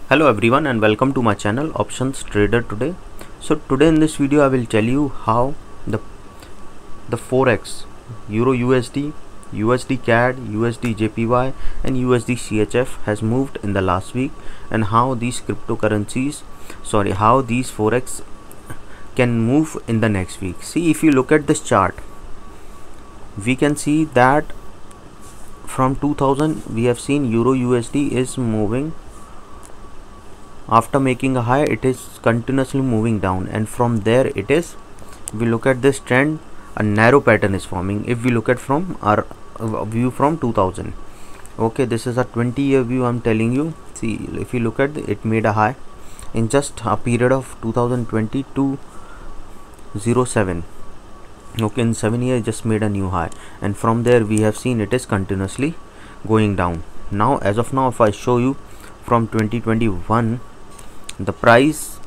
Hello everyone and welcome to my channel Options Trader today. So today in this video I will tell you how the forex Euro USD, USD CAD, USD JPY and USD CHF has moved in the last week, and how these how these forex can move in the next week. See, if you look at this chart, we can see that from 2000 we have seen Euro USD is moving. After making a high, it is continuously moving down, and from there we look at this trend, a narrow pattern is forming. If we look at from our view from 2000, okay, this is a 20-year view I'm telling you. See, if you look at it made a high in just a period of 2020 to 07. Okay, in 7 years just made a new high, and from there we have seen it is continuously going down. Now, as of now, if I show you from 2021, the price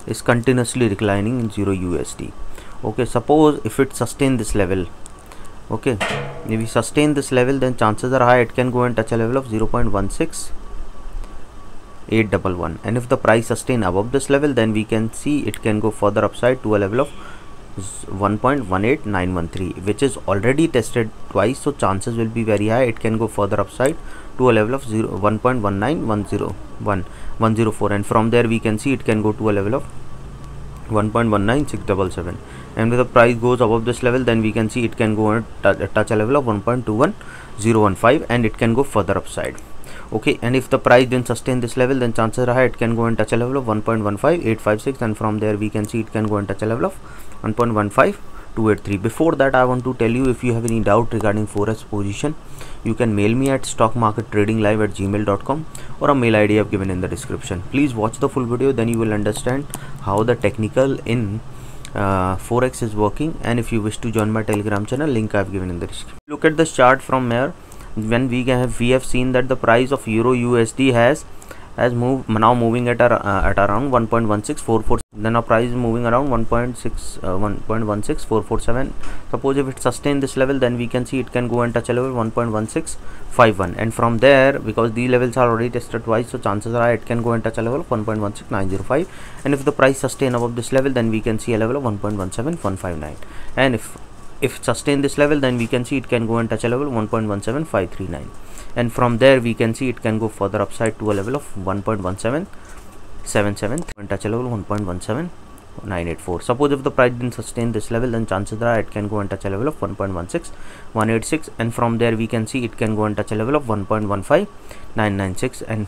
is continuously declining in Euro USD. Okay, suppose if it sustain this level, okay, if we sustain this level, then chances are high it can go and touch a level of 0.16811, and if the price sustain above this level, then we can see it can go further upside to a level of 1.18913, which is already tested twice, so chances will be very high it can go further upside to a level of 1.19104, and from there we can see it can go to a level of 1.19677, and if the price goes above this level, then we can see it can go and touch a level of 1.21015, and it can go further upside. Okay, and if the price didn't sustain this level, then chances are high it can go and touch a level of 1.15856, and from there we can see it can go and touch a level of 1.15283. Before that, I want to tell you, if you have any doubt regarding forex position, you can mail me at stockmarkettradinglive@gmail.com, or a mail ID I have given in the description. Please watch the full video, then you will understand how the technical in forex is working. And if you wish to join my Telegram channel, link I have given in the description. Look at this chart from here. When we have seen that the price of Euro USD has moving at around 1.16447. then our price is moving around 1.16447. suppose if it sustain this level, then we can see it can go and touch a level 1.1651, and from there, because these levels are already tested twice, so chances are it can go and touch a level of 1.16905, and if the price sustain above this level, then we can see a level of 1.17159, and if sustain this level, then we can see it can go and touch a level 1.17539, and from there we can see it can go further upside to a level of 1.1777 and touch a level 1.17984. suppose if the price didn't sustain this level, then chances are it can go and touch a level of 1.16186, and from there we can see it can go and touch a level of 1.15996, and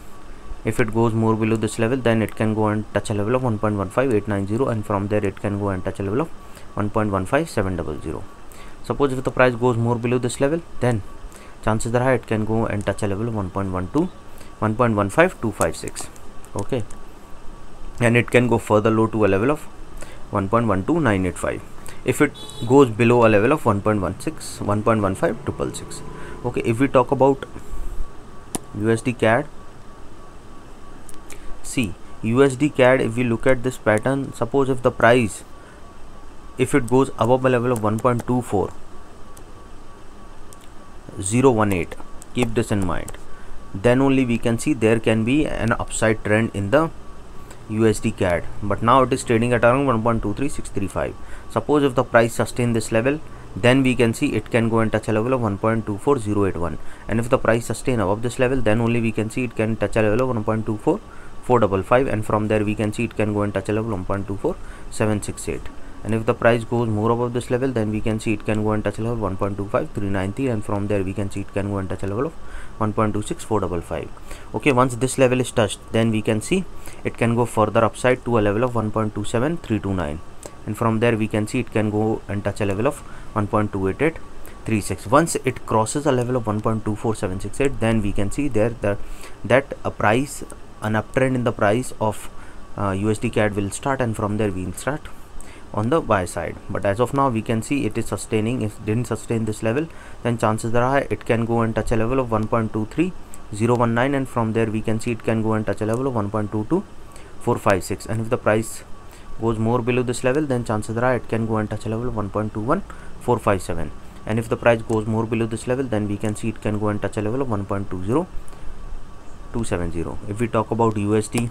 if it goes more below this level, then it can go and touch a level of 1.15890, and from there it can go and touch a level of 1.15700. suppose if the price goes more below this level, then chances are high it can go and touch a level of 1.15256. okay, and it can go further low to a level of 1.12985 if it goes below a level of 1.15666. okay, if we talk about USD CAD, see, USD CAD, if we look at this pattern, suppose if the price, if it goes above a level of 1.24018, keep this in mind, then only we can see there can be an upside trend in the USD CAD, but now it is trading at around 1.23635. suppose if the price sustain this level, then we can see it can go and touch a level of 1.24081, and if the price sustain above this level, then only we can see it can touch a level of 1.24455, and from there we can see it can go and touch a level of 1.24768, and if the price goes more above this level, then we can see it can go and touch a level 1.25393, and from there we can see it can go and touch a level of 1.26455. okay, once this level is touched, then we can see it can go further upside to a level of 1.27329, and from there we can see it can go and touch a level of 1.28836. once it crosses a level of 1.24768, then we can see there that a price, an uptrend in the price of USD CAD will start, and from there we will start on the buy side. But as of now, we can see it is sustaining. If it didn't sustain this level, then chances are high it can go and touch a level of 1.23019, and from there we can see it can go and touch a level of 1.22456, and if the price goes more below this level, then chances are high it can go and touch a level of 1.21457, and if the price goes more below this level, then we can see it can go and touch a level of 270. If we talk about USD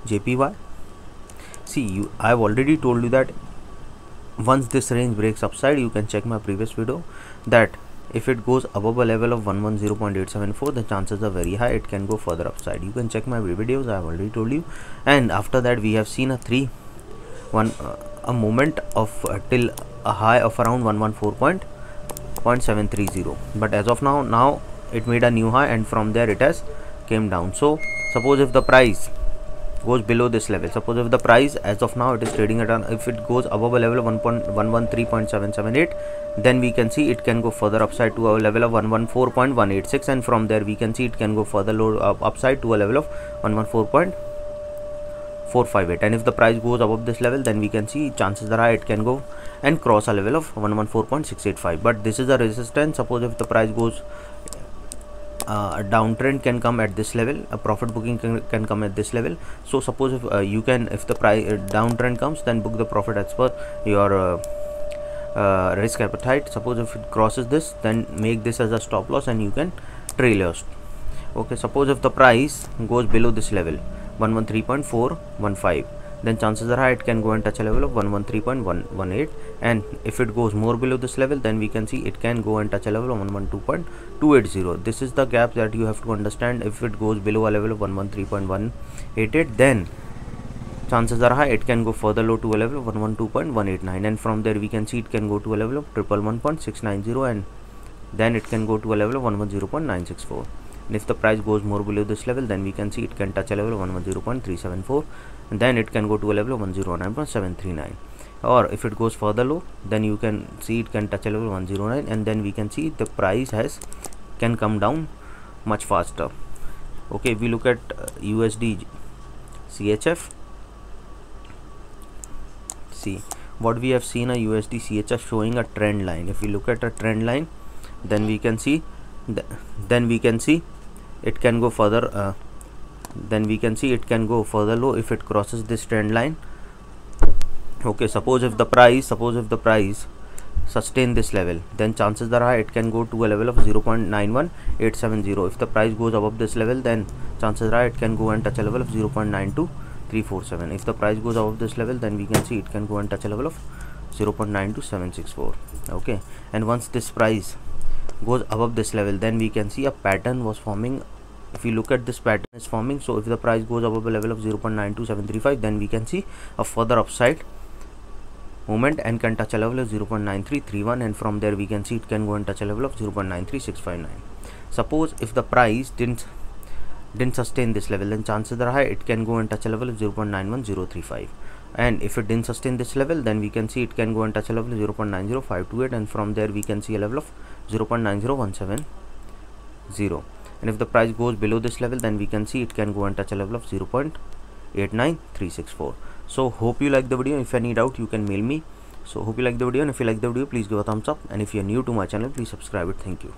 JPY, see, I've already told you that once this range breaks upside, you can check my previous video, that if it goes above a level of 110.874, the chances are very high it can go further upside. You can check my videos, I have already told you. And after that, we have seen a moment of till a high of around 114.730, but as of now it made a new high, and from there it has came down. So suppose if the price goes below this level, suppose if the price as of now it is trading at if it goes above a level of 113.778, then we can see it can go further upside to a level of 114.186, and from there we can see it can go further low upside to a level of 114.458. and if the price goes above this level, then we can see chances are high it can go and cross a level of 114.685. but this is a resistance. Suppose if the price goes a downtrend can come at this level, a profit booking can come at this level. So suppose if if the price downtrend comes, then book the profit as per your risk appetite. Suppose if it crosses this, then make this as a stop loss and you can trail yours. Okay, suppose if the price goes below this level 113.415, then chances are high it can go and touch a level of 113.118, and if it goes more below this level, then we can see it can go and touch a level of 112.280. this is the gap that you have to understand. If it goes below a level of 113.188, then chances are high it can go further low to a level of 112.189, and from there we can see it can go to a level of 111.690, and then it can go to a level of 110.964. and if the price goes more below this level, then we can see it can touch a level of 110.374, and then it can go to a level of 109.739. or if it goes further low, then you can see it can touch a level of 109, and then we can see the price can come down much faster. Okay, if we look at USD CHF, see what we have seen, a USD CHF showing a trend line. If we look at a trend line, then we can see it can go further low if it crosses this trend line. Okay, suppose if the price sustain this level, then chances are high it can go to a level of 0.91870. if the price goes above this level, then chances are high it can go and touch a level of 0.92347. if the price goes above this level, then we can see it can go and touch a level of 0.92764. okay, and once this price goes above this level, then we can see a pattern was forming. If you look at this pattern is forming, so if the price goes above a level of 0.92735, then we can see a further upside movement and can touch a level of 0.9331, and from there we can see it can go and touch a level of 0.93659. suppose if the price didn't sustain this level, then chances are high it can go and touch a level of 0.91035, and if it didn't sustain this level, then we can see it can go and touch a level of 0.90528, and from there we can see a level of 0.90170. and if the price goes below this level, then we can see it can go and touch a level of 0.89364. so hope you like the video. If any doubt, you can mail me. So hope you like the video, and if you like the video, please give a thumbs up, and if you are new to my channel, please subscribe it. Thank you.